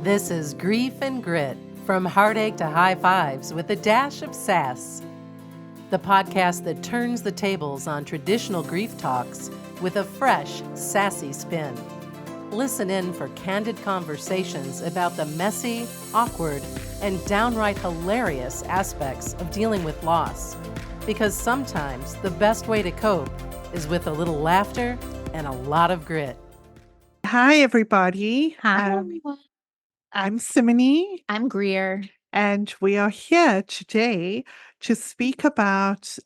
This is Grief and Grit, from heartache to high fives with a dash of sass. The podcast that turns the tables on traditional grief talks with a fresh, sassy spin. Listen in for candid conversations about the messy, awkward, and downright hilarious aspects of dealing with loss. Because sometimes the best way to cope is with a little laughter and a lot of grit. Hi, everybody. Hi, everyone. I'm Simonie, I'm Greer. and we are here today to speak about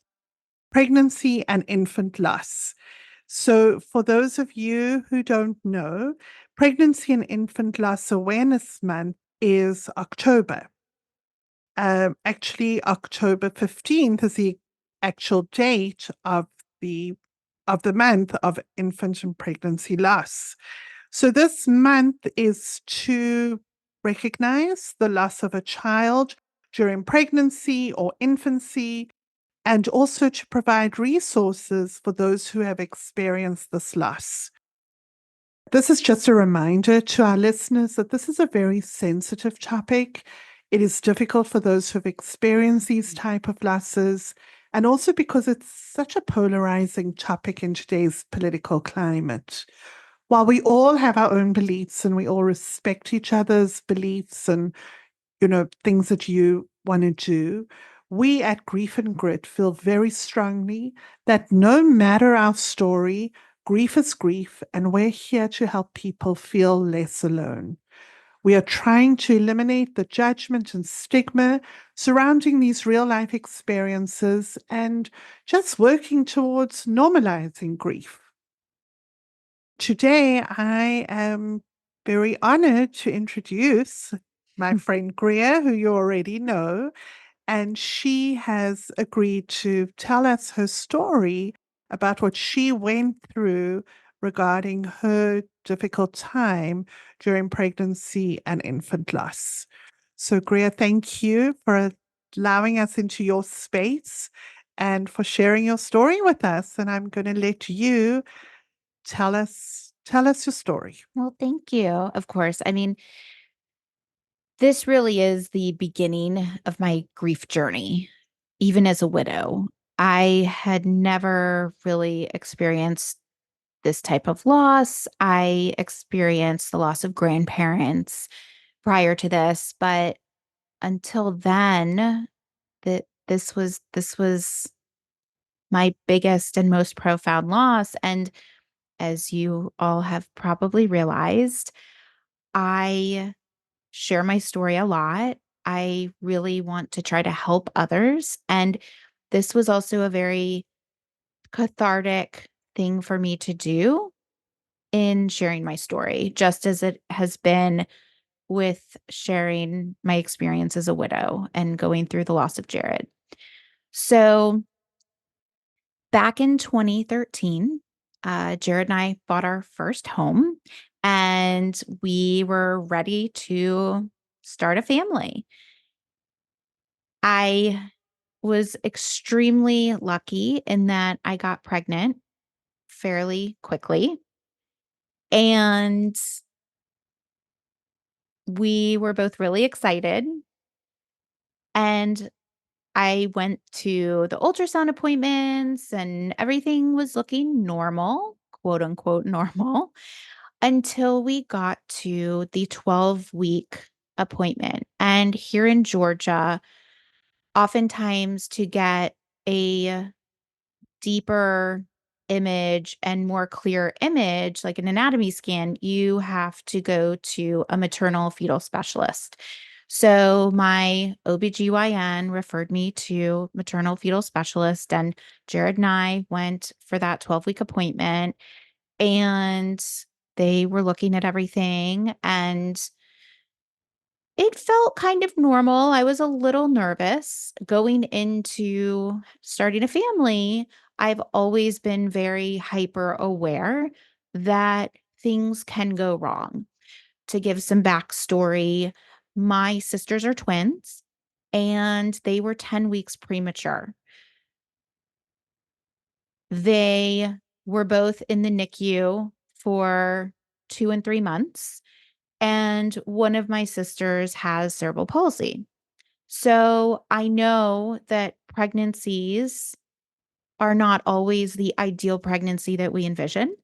pregnancy and infant loss. So, for those of you who don't know, Pregnancy and Infant Loss Awareness Month is October. Actually, October 15th is the actual date of the month of infant and pregnancy loss. So this month is to recognize the loss of a child during pregnancy or infancy, and also to provide resources for those who have experienced this loss. This is just a reminder to our listeners that this is a very sensitive topic. It is difficult for those who have experienced these type of losses, and also because it's such a polarizing topic in today's political climate. While we all have our own beliefs and we all respect each other's beliefs and, things that you want to do, we at Grief and Grit feel very strongly that no matter our story, grief is grief, and we're here to help people feel less alone. We are trying to eliminate the judgment and stigma surrounding these real life experiences and just working towards normalizing grief. Today, I am very honored to introduce my friend Greer, who you already know, and she has agreed to tell us her story about what she went through regarding her difficult time during pregnancy and infant loss. So, Greer, thank you for allowing us into your space and for sharing your story with us. And I'm going to let you tell us your story. Well, thank you. Of course. I mean, this really is the beginning of my grief journey, even as a widow. I had never really experienced this type of loss. I experienced the loss of grandparents prior to this, but until then, this was my biggest and most profound loss. And as you all have probably realized, I share my story a lot. I really want to try to help others. And this was also a very cathartic thing for me to do in sharing my story, just as it has been with sharing my experience as a widow and going through the loss of Jarrod. So, back in 2013, Jarrod and I bought our first home, and we were ready to start a family. I was extremely lucky in that I got pregnant fairly quickly, and we were both really excited. And I went to the ultrasound appointments, and everything was looking normal, quote unquote normal, until we got to the 12-week appointment. And here in Georgia, oftentimes to get a deeper image and more clear image, like an anatomy scan, you have to go to a maternal fetal specialist. So my OBGYN referred me to maternal fetal specialist, and Jarrod and I went for that 12-week appointment, and they were looking at everything, and it felt kind of normal. I was a little nervous going into starting a family. I've always been very hyper aware that things can go wrong. To give some backstory, my sisters are twins, and they were 10 weeks premature. They were both in the NICU for 2 and 3 months. And one of my sisters has cerebral palsy. So I know that pregnancies are not always the ideal pregnancy that we envision.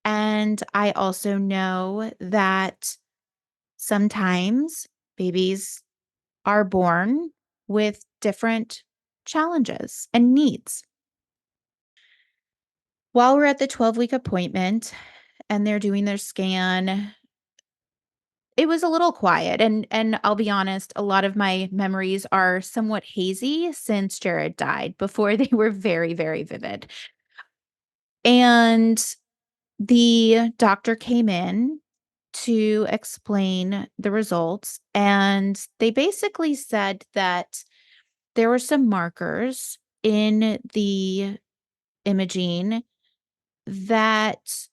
And I also know that sometimes babies are born with different challenges and needs. While we're at the 12-week appointment and they're doing their scan, it was a little quiet, and I'll be honest, a lot of my memories are somewhat hazy since Jarrod died. Before, they were very, very vivid. And the doctor came in to explain the results, and they basically said that there were some markers in the imaging that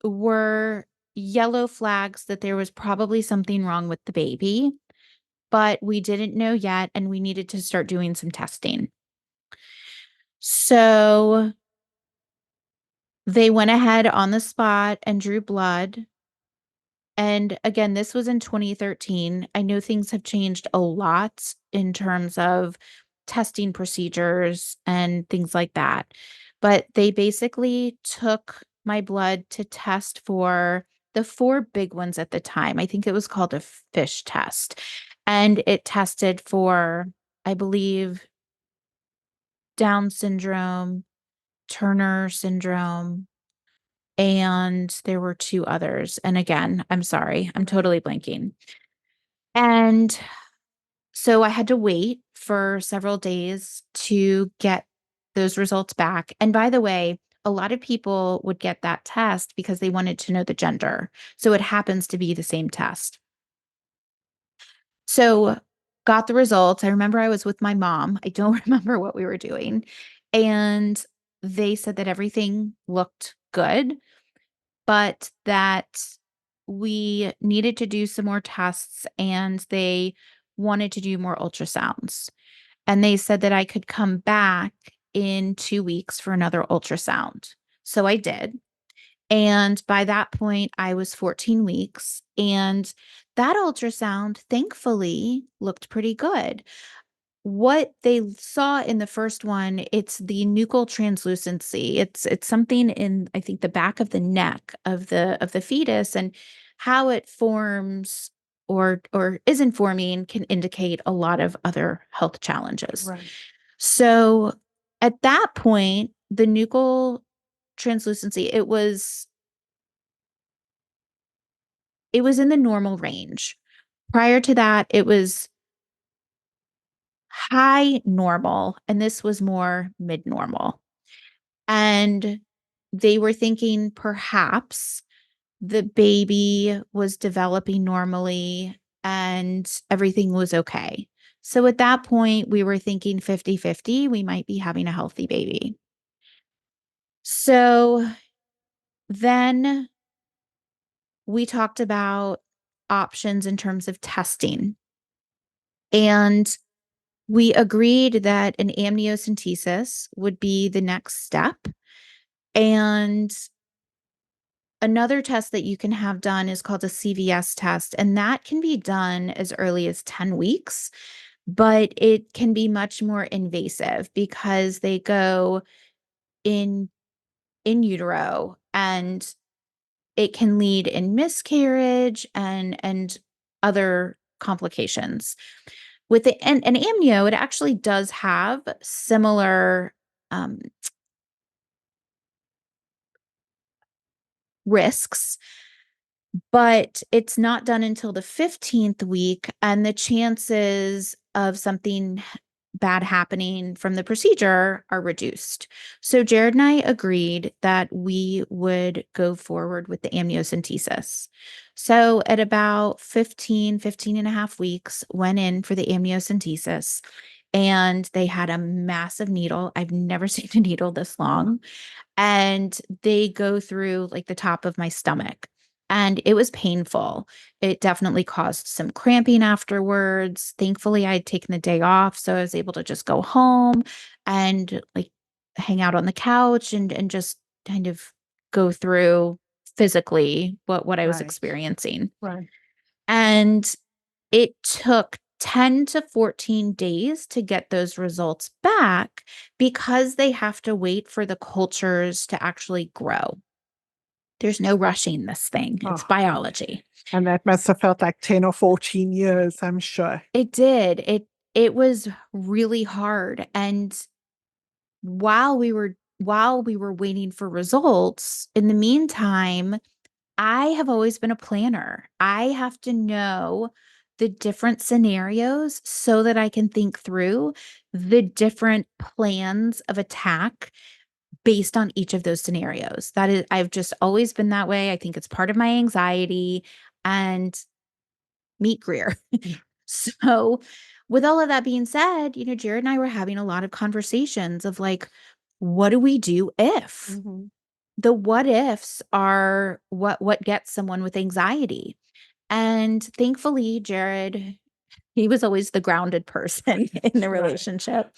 were yellow flags that there was probably something wrong with the baby, but we didn't know yet, and we needed to start doing some testing. So they went ahead on the spot and drew blood. And again, this was in 2013. I know things have changed a lot in terms of testing procedures and things like that. But they basically took my blood to test for the four big ones at the time. I think it was called a fish test. And it tested for, I believe, Down syndrome, Turner syndrome, and there were two others. And again, I'm sorry, I'm totally blanking. And so I had to wait for several days to get those results back. And by the way, a lot of people would get that test because they wanted to know the gender. So it happens to be the same test. So got the results. I remember I was with my mom. I don't remember what we were doing. And they said that everything looked good, but that we needed to do some more tests and they wanted to do more ultrasounds. And they said that I could come back in 2 weeks for another ultrasound. So I did. And by that point, I was 14 weeks. And that ultrasound, thankfully, looked pretty good. What they saw in the first one, it's the nuchal translucency. It's something in, I think, the back of the neck of the fetus, and how it forms or isn't forming can indicate a lot of other health challenges. Right. So at that point, the nuchal translucency, it was in the normal range. Prior to that, it was high normal, and this was more mid normal. And they were thinking perhaps the baby was developing normally and everything was okay. So at that point, we were thinking 50-50, we might be having a healthy baby. So then we talked about options in terms of testing. And we agreed that an amniocentesis would be the next step. And another test that you can have done is called a CVS test, and that can be done as early as 10 weeks, but it can be much more invasive because they go in utero, and it can lead in miscarriage and other complications. With an amnio, it actually does have similar risks, but it's not done until the 15th week, and the chances of something bad happening from the procedure are reduced. So Jarrod and I agreed that we would go forward with the amniocentesis. So at about 15 and a half weeks, went in for the amniocentesis, and they had a massive needle. I've never seen a needle this long. And they go through like the top of my stomach. And it was painful. It definitely caused some cramping afterwards. Thankfully, I had taken the day off, so I was able to just go home and like hang out on the couch and just kind of go through physically what I was Right. experiencing. Right. And it took 10 to 14 days to get those results back because they have to wait for the cultures to actually grow. There's no rushing this thing. It's Oh, biology. and that must have felt like 10 or 14 years, I'm sure. It did. It was really hard. And while we were waiting for results, in the meantime, I have always been a planner. I have to know the different scenarios so that I can think through the different plans of attack based on each of those scenarios. That is, I've just always been that way. I think it's part of my anxiety and meet Greer. So, with all of that being said, Jarrod and I were having a lot of conversations of like, what do we do if? Mm-hmm. The what ifs are what gets someone with anxiety. And thankfully, Jarrod, he was always the grounded person in the Right. relationship.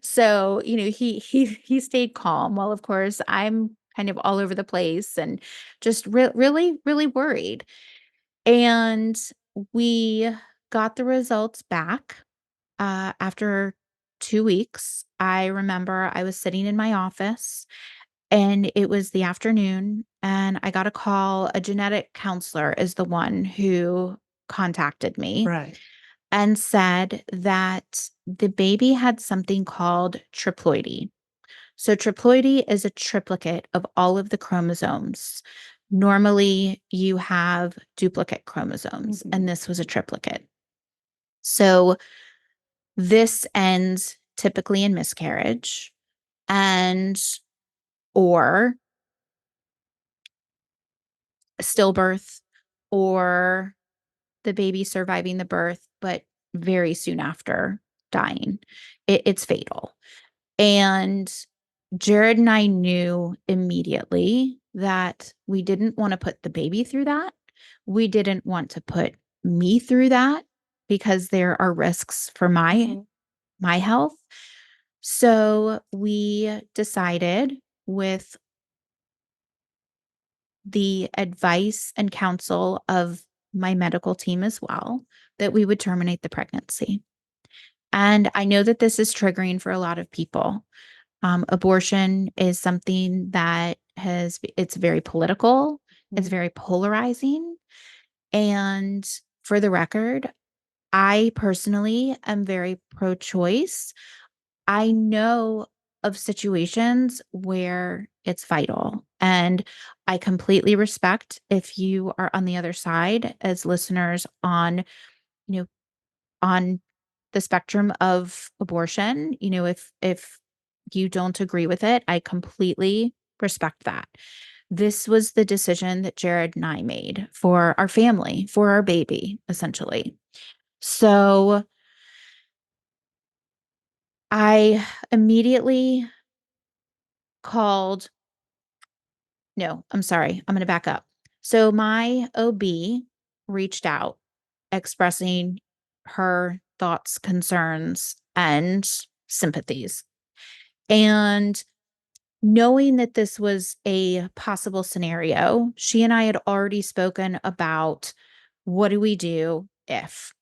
So, he stayed calm. While of course I'm kind of all over the place and just really, really worried. And we got the results back after 2 weeks. I remember I was sitting in my office and it was the afternoon, and I got a call. A genetic counselor is the one who contacted me Right. and said that the baby had something called triploidy. So, triploidy is a triplicate of all of the chromosomes. Normally, you have duplicate chromosomes, Mm-hmm. and this was a triplicate. So, this ends typically in miscarriage and or stillbirth or the baby surviving the birth, but very soon after dying. It's fatal. And Jarrod and I knew immediately that we didn't want to put the baby through that. We didn't want to put me through that because there are risks for my health. So we decided, with the advice and counsel of my medical team as well, that we would terminate the pregnancy. And I know that this is triggering for a lot of people. Abortion is something that it's very political, it's very polarizing. And for the record, I personally am very pro choice. I know of situations where it's vital. And I completely respect if you are on the other side as listeners you know, on the spectrum of abortion. If you don't agree with it, I completely respect that. This was the decision that Jarrod and I made for our family, for our baby, essentially. So I immediately called. No, I'm sorry. I'm going to back up. So my OB reached out expressing her thoughts, concerns, and sympathies. And knowing that this was a possible scenario, she and I had already spoken about what do we do if,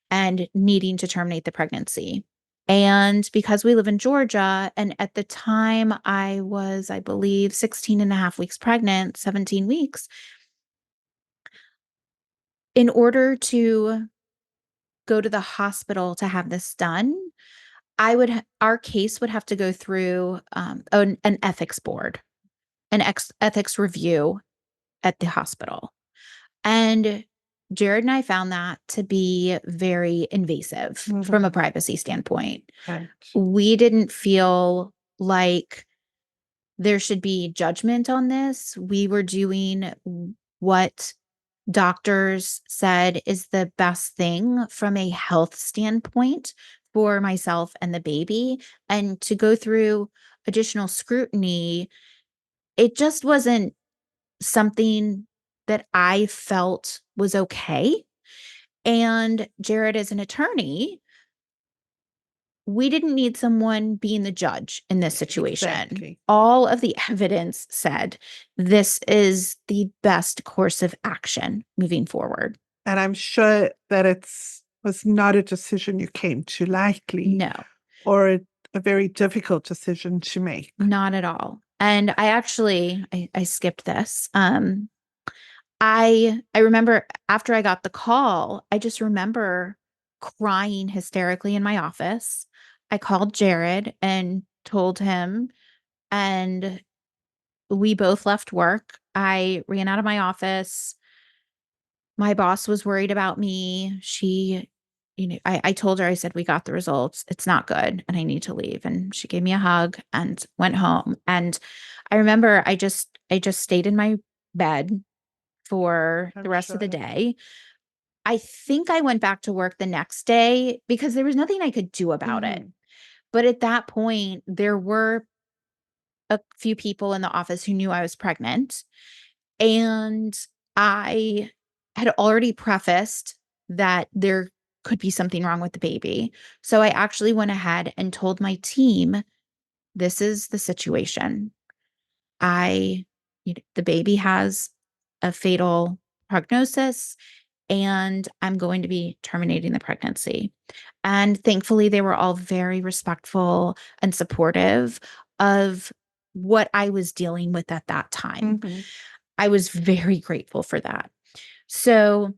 and needing to terminate the pregnancy. And because we live in Georgia, and at the time I was, I believe, 16 and a half weeks pregnant, 17 weeks, in order to go to the hospital to have this done, our case would have to go through an ethics board, an ethics review at the hospital. And Jarrod and I found that to be very invasive from a privacy standpoint. Right. We didn't feel like there should be judgment on this. We were doing what doctors said is the best thing from a health standpoint for myself and the baby. And to go through additional scrutiny, it just wasn't something that I felt was okay. And Jarrod, as an attorney, we didn't need someone being the judge in this situation. Exactly. All of the evidence said this is the best course of action moving forward. And I'm sure that was not a decision you came to lightly No, or a very difficult decision to make. not at all. And I skipped this. I remember after I got the call, I just remember crying hysterically in my office. I called Jarrod and told him, and we both left work. I ran out of my office. My boss was worried about me. I told her, I said, we got the results. It's not good and I need to leave. And she gave me a hug and went home. And I remember I just stayed in my bed for the I'm rest of the sure. day. I think I went back to work the next day because there was nothing I could do about it. Mhm. But at that point, there were a few people in the office who knew I was pregnant. And I had already prefaced that there could be something wrong with the baby. So I actually went ahead and told my team, this is the situation. The baby has a fatal prognosis and I'm going to be terminating the pregnancy. And thankfully, they were all very respectful and supportive of what I was dealing with at that time. Mhm. I was very grateful for that. So,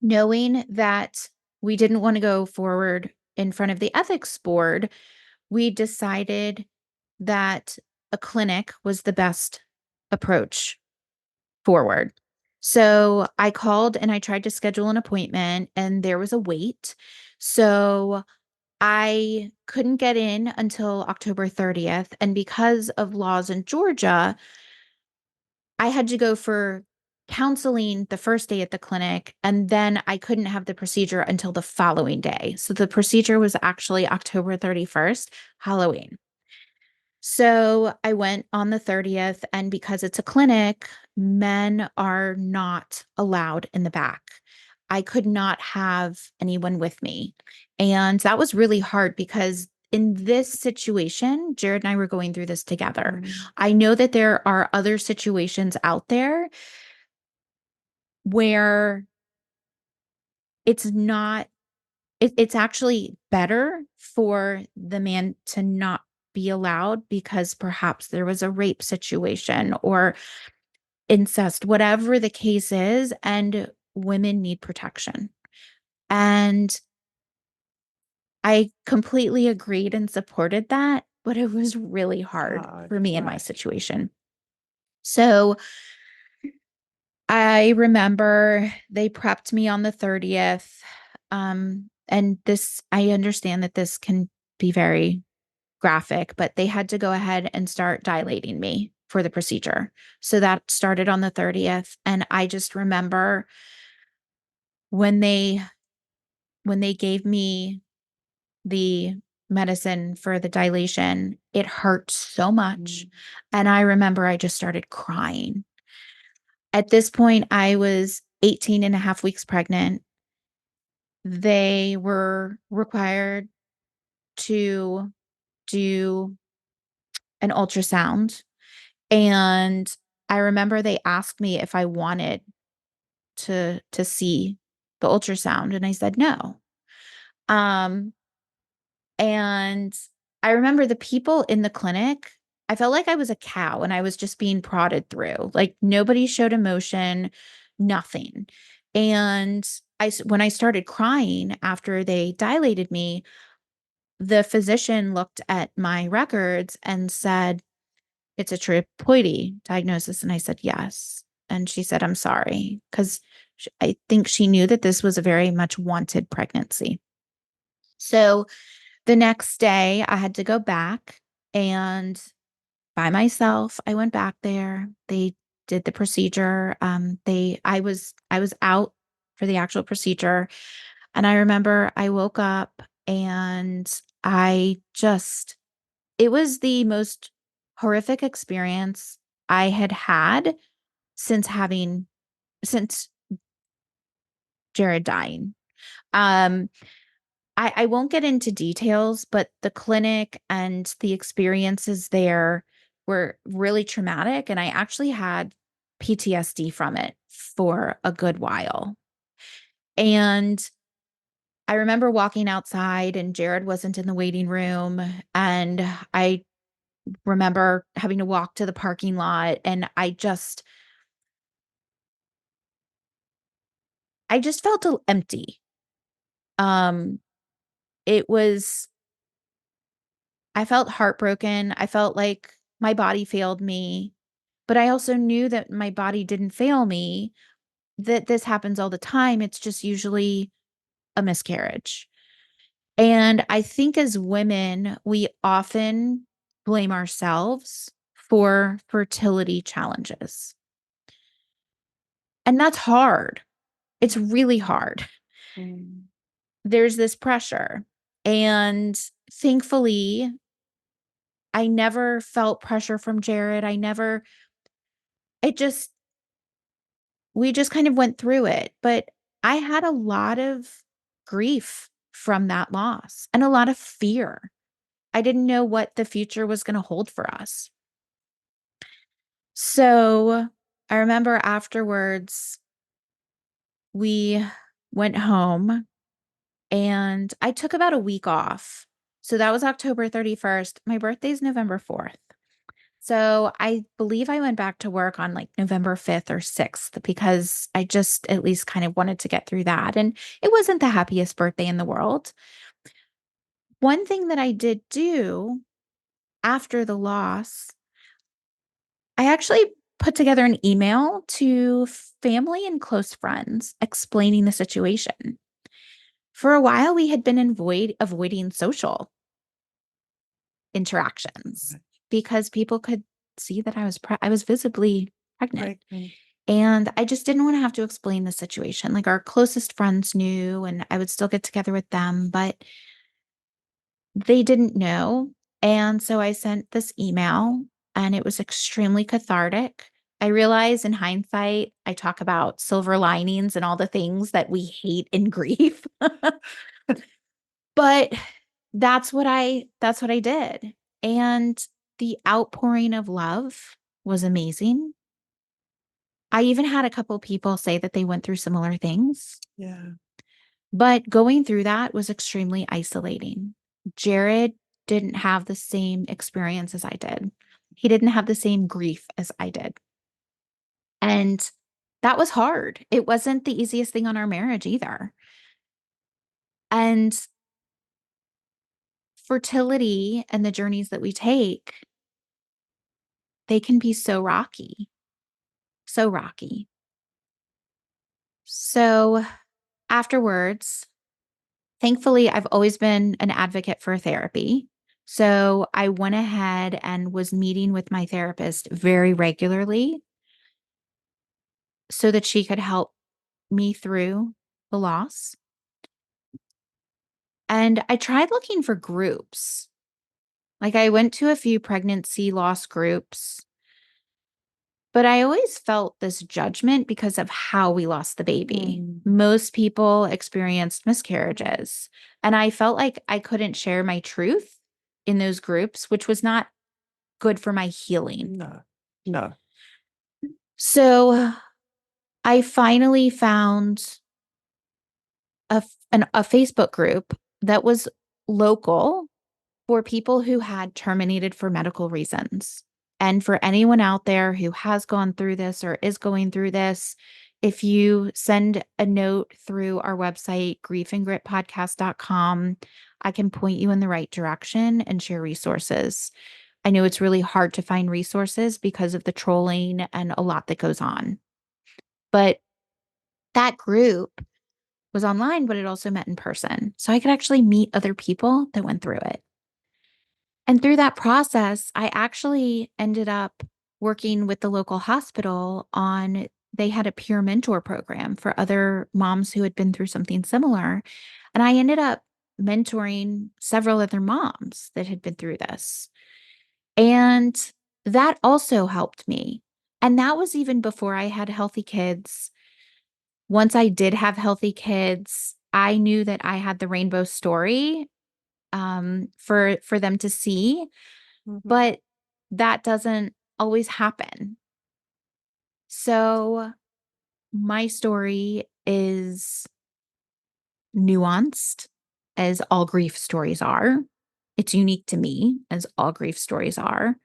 knowing that we didn't want to go forward in front of the ethics board, we decided that a clinic was the best approach forward. So I called and I tried to schedule an appointment and there was a wait. So I couldn't get in until October 30th. And because of laws in Georgia, I had to go for counseling the first day at the clinic, and then I couldn't have the procedure until the following day. So the procedure was actually October 31st, Halloween. So I went on the 30th, and because it's a clinic, men are not allowed in the back. I could not have anyone with me. And that was really hard because in this situation, Jarrod and I were going through this together. I know that there are other situations out there where it's not it's actually better for the man to not be allowed because perhaps there was a rape situation or incest, whatever the case is, and women need protection. And I completely agreed and supported that, but it was really hard Hard, for me in my right. situation. So I remember they prepped me on the 30th. And I understand that this can be very graphic, but they had to go ahead and start dilating me for the procedure. So that started on the 30th. And I just remember when they gave me the medicine for the dilation, it hurt so much. And I remember I just started crying. At this point, I was 18 and a half weeks pregnant. They were required to do an ultrasound. And I remember they asked me if I wanted to see the ultrasound, and I said no. Um, and I remember the people in the clinic, I felt like I was a cow and I was just being prodded through. Like nobody showed emotion, nothing. And when I started crying after they dilated me, the physician looked at my records and said, it's a triploidy diagnosis. And I said, yes. And she said, I'm sorry. Because I think she knew that this was a very much wanted pregnancy. So the next day I had to go back and by myself, I went back there. They did the procedure. I was out for the actual procedure. And I remember I woke up and it was the most horrific experience I had had since Jarrod dying. Um, I won't get into details, but the clinic and the experiences there were really traumatic. And I actually had PTSD from it for a good while. And I remember walking outside and Jarrod wasn't in the waiting room. And I remember having to walk to the parking lot, and I just felt empty. Um, it was I felt heartbroken. I felt like my body failed me, but I also knew that my body didn't fail me, that this happens all the time. It's just usually a miscarriage. And I think as women, we often blame ourselves for fertility challenges. And that's hard. It's really hard. Mm. There's this pressure. And thankfully, I never felt pressure from Jarrod. It just, we just kind of went through it. But I had a lot of grief from that loss and a lot of fear. I didn't know what the future was going to hold for us. So I remember afterwards, we went home and I took about a week off. So that was October 31st. My birthday's November 4th. So I believe I went back to work on like November 5th or 6th because I just at least kind of wanted to get through that. And it wasn't the happiest birthday in the world. One thing that I did do after the loss, I actually put together an email to family and close friends explaining the situation. For a while, we had been avoiding social interactions because people could see that I was visibly pregnant. Pregnant. And I just didn't want to have to explain the situation. Like our closest friends knew, and I would still get together with them, but they didn't know. And so I sent this email, and it was extremely cathartic. I realize in hindsight, I talk about silver linings and all the things that we hate in grief. But that's what I did. And the outpouring of love was amazing. I even had a couple people say that they went through similar things, Yeah. but going through that was extremely isolating. Jarrod didn't have the same experience as I did. He didn't have the same grief as I did. And that was hard. It wasn't the easiest thing on our marriage either. And fertility and the journeys that we take, they can be so rocky, so rocky. So afterwards, thankfully, I've always been an advocate for therapy. So I went ahead and was meeting with my therapist very regularly so that she could help me through the loss. And I tried looking for groups. Like I went to a few pregnancy loss groups, but I always felt this judgment because of how we lost the baby. Mm. Most people experienced miscarriages, and I felt like I couldn't share my truth in those groups, which was not good for my healing. No. No. So I finally found a Facebook group that was local for people who had terminated for medical reasons. And for anyone out there who has gone through this or is going through this, if you send a note through our website, griefandgritpodcast.com, I can point you in the right direction and share resources. I know it's really hard to find resources because of the trolling and a lot that goes on. But that group was online, but it also met in person. So I could actually meet other people that went through it. And through that process, I actually ended up working with the local hospital on, they had a peer mentor program for other moms who had been through something similar. And I ended up mentoring several other moms that had been through this. And that also helped me. And that was even before I had healthy kids. Once I did have healthy kids, I knew that I had the rainbow story for them to see, Mhm. but that doesn't always happen. So my story is nuanced as all grief stories are. It's unique to me, as all grief stories are.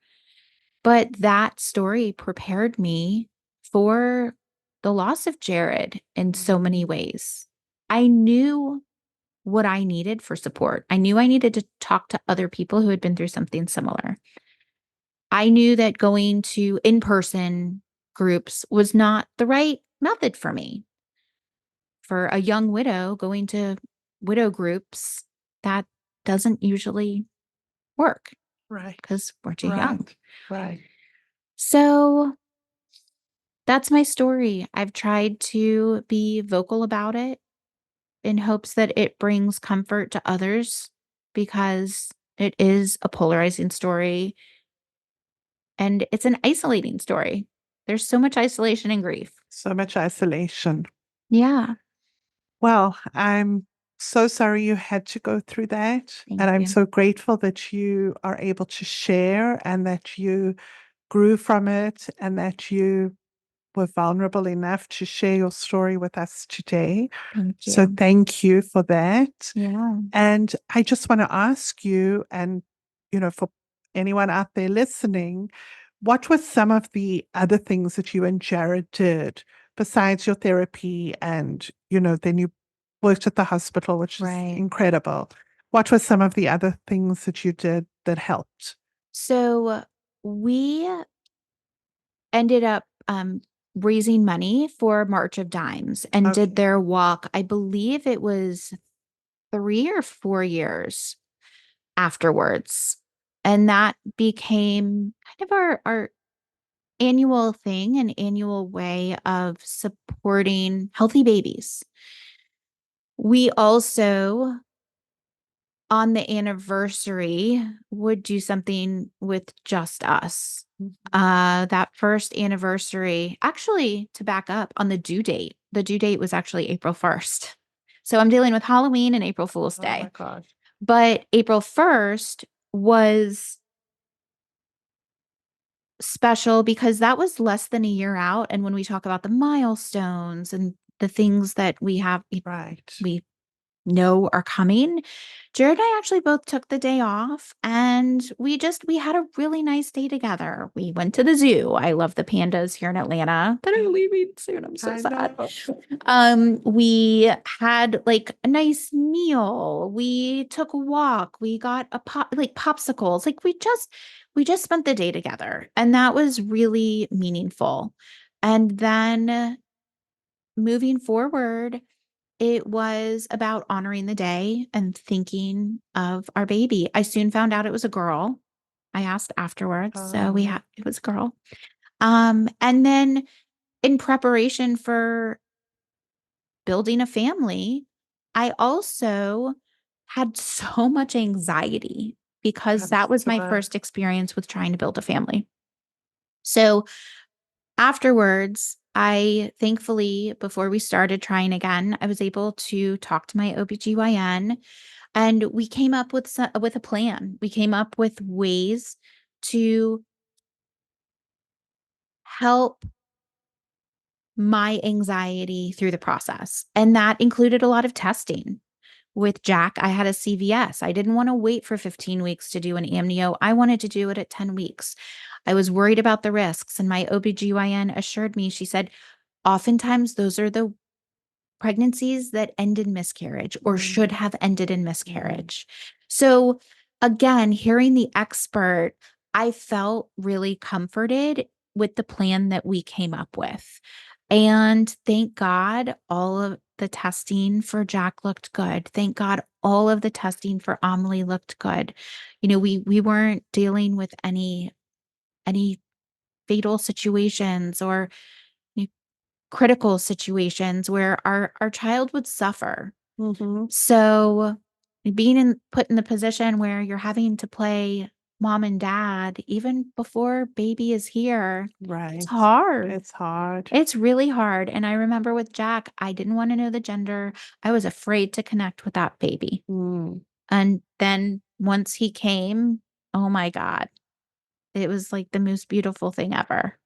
But that story prepared me for the loss of Jarrod in so many ways. I knew what I needed for support. I knew I needed to talk to other people who had been through something similar. I knew that going to in person groups was not the right method for me. For a young widow, going to widow groups, that doesn't usually work Right. because we're too Right. young. Right. So that's my story. I've tried to be vocal about it in hopes that it brings comfort to others because it is a polarizing story and it's an isolating story. There's so much isolation and grief. So much isolation. Yeah. Well, I'm so sorry you had to go through that. Thank And I'm you. so grateful that you are able to share and that you grew from it and that you were vulnerable enough to share your story with us today. Thank So you. thank you for that. Yeah. And I just want to ask you, and for anyone out there listening, what were some of the other things that you and Jarrod did besides your therapy? And, then you worked at the hospital, which is Right. incredible. What were some of the other things that you did that helped? So we ended up raising money for March of Dimes and Okay. did their walk. I believe it was 3 or 4 years afterwards. And that became kind of our annual thing, an annual way of supporting healthy babies. We also, on the anniversary, would do something with just us. That first anniversary, actually, to back up on the due date was actually April 1st. So I'm dealing with Halloween and April Fool's Oh Day. my gosh. But April 1st was special because that was less than a year out. And when we talk about the milestones and the things that Right. we know are coming, Jarrod and I actually both took the day off and we had a really nice day together. We went to the zoo. I love the pandas here in Atlanta that are leaving soon. I'm so I sad. know. We had like a nice meal. We took a walk. We got popsicles. Like we just spent the day together and that was really meaningful. And then moving forward, it was about honoring the day and thinking of our baby. I soon found out it was a girl. I asked afterwards, so it was a girl. And then in preparation for building a family, I also had so much anxiety because that was my first experience with trying to build a family. So afterwards, I thankfully, before we started trying again, I was able to talk to my OBGYN and we came up with a plan. We came up with ways to help my anxiety through the process. And that included a lot of testing. With Jack, I had a CVS. I didn't want to wait for 15 weeks to do an amnio. I wanted to do it at 10 weeks. I was worried about the risks, and my OBGYN assured me, she said, oftentimes those are the pregnancies that end in miscarriage or should have ended in miscarriage. So, again, hearing the expert, I felt really comforted with the plan that we came up with. And thank God all of the testing for Jack looked good. Thank God all of the testing for Amelie looked good. We weren't dealing with any fatal situations or critical situations where our child would suffer. Mm-hmm. So being put in the position where you're having to play mom and dad even before baby is here, Right. it's hard. It's hard. It's really hard. And I remember with Jack, I didn't want to know the gender. I was afraid to connect with that baby. And then once he came, oh my God, it was like the most beautiful thing ever.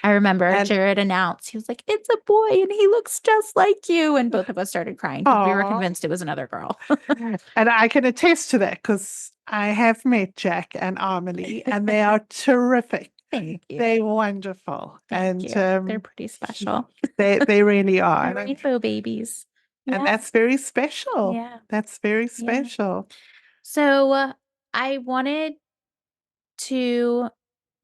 I remember And Jarrod announced, he was like, "It's a boy and he looks just like you." And both of us started crying because we were oh, convinced it was another girl. and I can attest to that because I have met Jack and Amelie, and they are terrific. Thank you. They're wonderful, Thank and you. They're pretty special. they really are, They're rainbow babies. and Yeah. that's very special. Yeah. That's very Yeah. special. So I wanted to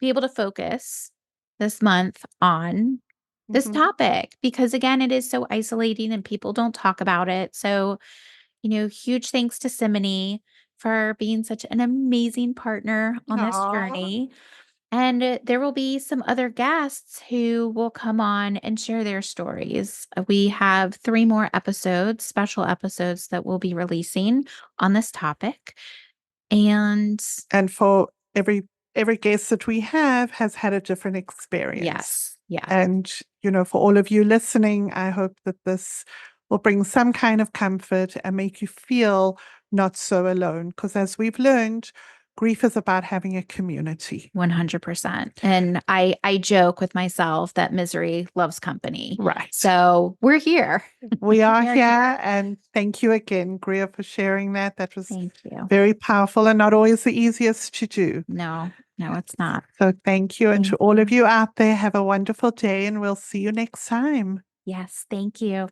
be able to focus this month on this Mhm. topic because, again, it is so isolating and people don't talk about it. So, huge thanks to Simonie for being such an amazing partner on this Aw. journey. And there will be some other guests who will come on and share their stories. We have 3 more episodes, special episodes that we'll be releasing on this topic. And And for every guest that we have has had a different experience. yes, yes, And, for all of you listening, I hope that this will bring some kind of comfort and make you feel not so alone. Because as we've learned, grief is about having a community. 100%. And I joke with myself that misery loves company. Right. So we're here. We are We are here. And thank you again, Greer, for sharing that. That was Thank you. very powerful and not always the easiest to do. No, it's not. So thank you. And Thank to all of you. you out there, have a wonderful day and we'll see you next time. Yes, thank you.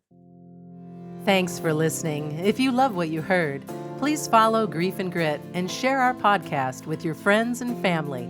Thanks for listening. If you love what you heard, please follow Grief and Grit and share our podcast with your friends and family.